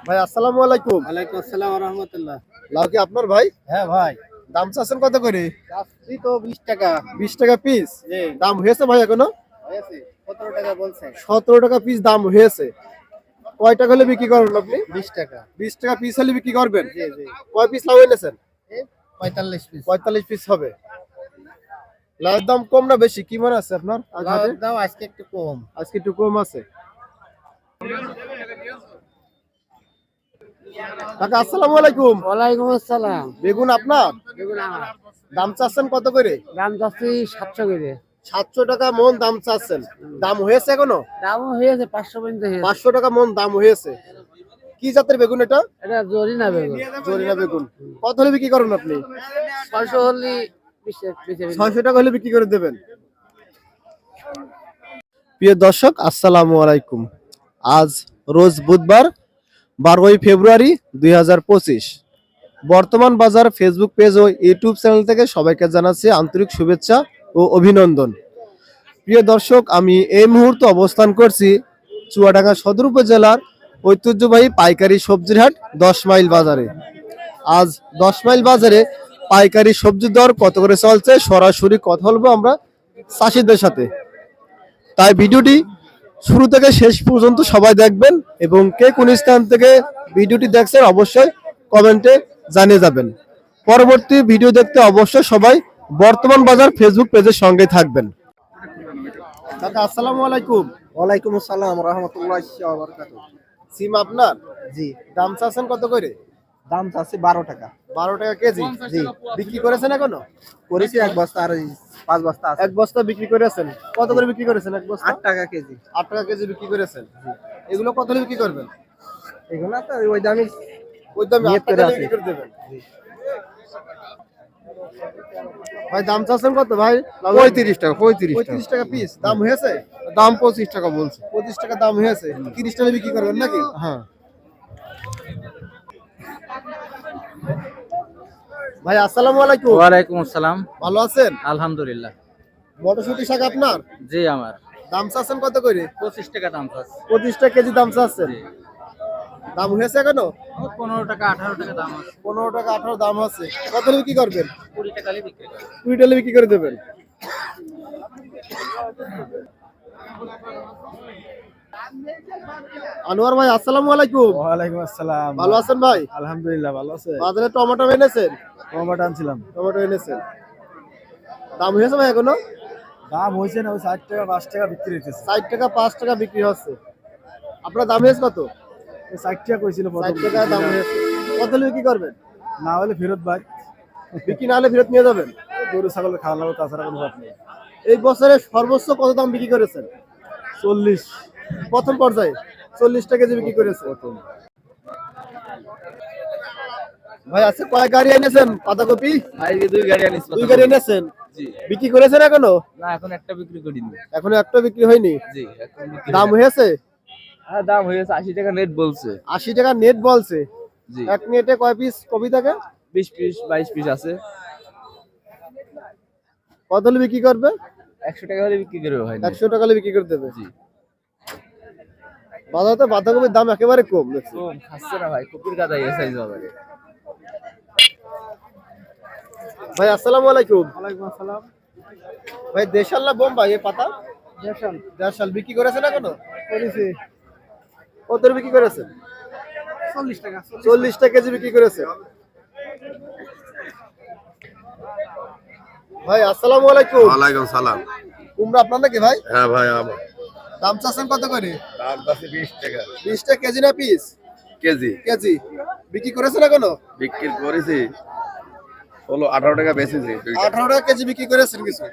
ভাই আসসালামু আলাইকুম। ওয়ালাইকুম আসসালাম ওয়া রাহমাতুল্লাহ। লাউ কি আপনার ভাই? হ্যাঁ ভাই, দাম চাচ্ছেন কত করে? চাচ্ছি তো 20 টাকা। 20 টাকা পিস। জি, দাম হয়েছে ভাই এখনো? হয়েছে 17 টাকা বলছে। 17 টাকা পিস দাম হয়েছে। কয় টাকা হলে বিক্রি করবেন আপনি? 20 টাকা। 20 টাকা পিস হলে বিক্রি করবেন? জি জি। কয় পিস লাউ এনেছেন? এই 45 পিস। 45 পিস হবে। লাউয়ের দাম কম না বেশি কি মনে আছে আপনার? আজ হাটে? লাউয়ের দাম আজকে একটু কম। আজকে একটু কম আছে। কাকা আসসালামু আলাইকুম। ওয়ালাইকুম আসসালাম। বেগুন আপনার? বেগুন আমার। দাম চাচ্ছেন কত করে? দাম চাচ্ছি 700 করে। 700 টাকা মন দাম চাচ্ছেন। দাম হয়েছে এখনো? দামও হয়েছে 500 পর্যন্ত হয়েছে। 500 টাকা মন দাম হয়েছে। কি জাতের বেগুন এটা? এটা জরিনা বেগুন। জরিনা বেগুন। কত হলে বিক্রি করবেন আপনি? 600 হলে 20 600 টাকা হলে বিক্রি করে দেবেন। প্রিয় দর্শক আসসালামু আলাইকুম। আজ রোজ বুধবার 12ই ফেব্রুয়ারি 2025। বর্তমান বাজার ফেসবুক পেজ ও ইউটিউব চ্যানেল থেকে সবাইকে জানাচ্ছি আন্তরিক শুভেচ্ছা ও অভিনন্দন। প্রিয় দর্শক আমি এই মুহূর্তে অবস্থান করছি চুয়াডাঙ্গা সদর উপজেলার ঐতিহ্যবাহী পাইকারি সবজির হাট 10 মাইল বাজারে। আজ 10 মাইল বাজারে পাইকারি সবজির দর কত করে চলছে সরাসরি কথা বলবো আমরা চাষিদের সাথে। তাই ভিডিওটি শুরু থেকে শেষ পর্যন্ত সবাই দেখবেন এবং কে কোন স্থান থেকে ভিডিওটি দেখছেন অবশ্যই কমেন্টে জানিয়ে যাবেন। পরবর্তী ভিডিও দেখতে অবশ্যই সবাই বর্তমান বাজার ফেসবুক পেজের সঙ্গে থাকবেন। কাকা আসসালামু আলাইকুম। ওয়ালাইকুম আসসালাম ওয়া রাহমাতুল্লাহি ওয়া বারাকাতুহু। সিম আপনার? জি, দাম চাচ্ছেন কত করে? দাম চাচ্ছি 12 টাকা। 12 টাকা কেজি। জি, বিক্রি করেছেন এখনো? করেছি এক বস্তা আর 5 বস্তা আছে। এক বস্তা বিক্রি করেছেন। কত করে বিক্রি করেছেন এক বস্তা? 8 টাকা কেজি। 8 টাকা কেজি বিক্রি করেছেন। এগুলো কত হলে বিক্রি করবেন? এগুলো তো ওই দামই ওই দামে নিয়ত 8 করে টাকা আছে। বিক্রি করে দেবেন। ভাই দাম চাচ্ছেন কত ভাই? 35 টাকা 35 টাকা পিস। দাম হয়েছে? দাম 25 টাকা বলছে। 25 টাকা দাম হয়েছে। 30 টাকা বিক্রি করবেন নাকি? হ্যাঁ। ভাই আসসালামু আলাইকুম। ওয়ালাইকুম আসসালাম। ভালো আছেন? আলহামদুলিল্লাহ। মটরশুঁটি শাক আপনার? জি আমার দাম চাচ্ছেন কত করে? 25 টাকা দাম চাচ্ছে। 25 টাকা কেজি দাম চাচ্ছেন। জি। দাম হয়েছে এখনো? 15 টাকা 18 টাকা দাম আছে। 15 টাকা 18 দাম আছে। কত হলে বিক্রি করবেন? 20 টাকা হলে বিক্রি করে। 20 টাকা বিক্রি করে দেবেন। আনোয়ার ভাই আসসালামু আলাইকুম। ওয়ালাইকুম আসসালাম। ভালো আছেন ভাই? আলহামদুলিল্লাহ ভালো আছে। বাজারে টমেটো এনেছেন? টমেটো আনছিলাম। টমেটো এনেছেন। দাম হয়েছে ভাই এখনো? দাম হইছে না, ওই 60 টাকা 5 টাকা বিক্রি হইতেছে। 60 টাকা 5 টাকা বিক্রি হচ্ছে। আপনার দাম হয়েছে কত? ওই 60 টাকা কইছিল প্রথম। 60 টাকা দাম হয়েছে। কত হলে বিক্রি করবেন? না হলে ফেরত ভাই। বিক্রি না হলে ফেরত নিয়ে যাবেন। গরু ছাগল খাওয়ানো তাছাড়া কোনো ভাত নেই। এই বছরে সর্বোচ্চ কত দাম বিক্রি করেছেন? 40 প্রথম পর্যায়ে 40 টাকা কেজি বিক্রি করেছে। প্রথম। ভাই আছে কয় গাড়ি এনেছেন পাতাকপি? আজকে 2 গাড়ি আনিস। 2 গাড়ি এনেছেন। জি। বিক্রি করেছেন এখনো? না এখন একটা বিক্রি করিনি। এখনো একটা বিক্রি হয়নি। জি, এখন বিক্রি। দাম হয়েছে? হ্যাঁ দাম হয়েছে 80 টাকা নেট বলছে। 80 টাকা নেট বলছে। জি। এক নেটে কয় পিস কপি থাকে? 20 পিস 22 পিস আছে। কত হলে বিক্রি করবে? 100 টাকা হলে বিক্রি করবে ভাই। 100 টাকা হলে বিক্রি করে দেবে। জি। বাজারে তো বাঁধাকপির দাম একেবারে কম দেখছি। কম খাচ্ছে না ভাই, কপির গাদা এই সাইজ হবে। ভাই আসসালামু আলাইকুম। ওয়ালাইকুম আসসালাম। ভাই দেশাল না বোম্বাই এই পাতা? দেশাল দেশাল বিক্রি করেছেন এখনো? করেছি কত করে বিক্রি করেছেন? 40 টাকা। 40 টাকা কেজি বিক্রি করেছে। ভাই আসসালামু আলাইকুম। ওয়ালাইকুম সালাম। কুমড়া আপনার নাকি ভাই? হ্যাঁ ভাই আমার দাম চাচ্ছেন কত করে? দাম আছে 20 টাকা 20 টাকা কেজি না পিস? কেজি। কেজি বিক্রি করেছেন এখনো? বিক্রি করেছি 18 টাকা বেচেছি 2টা। 18 টাকা কেজি বিক্রি করেছেন কিছু।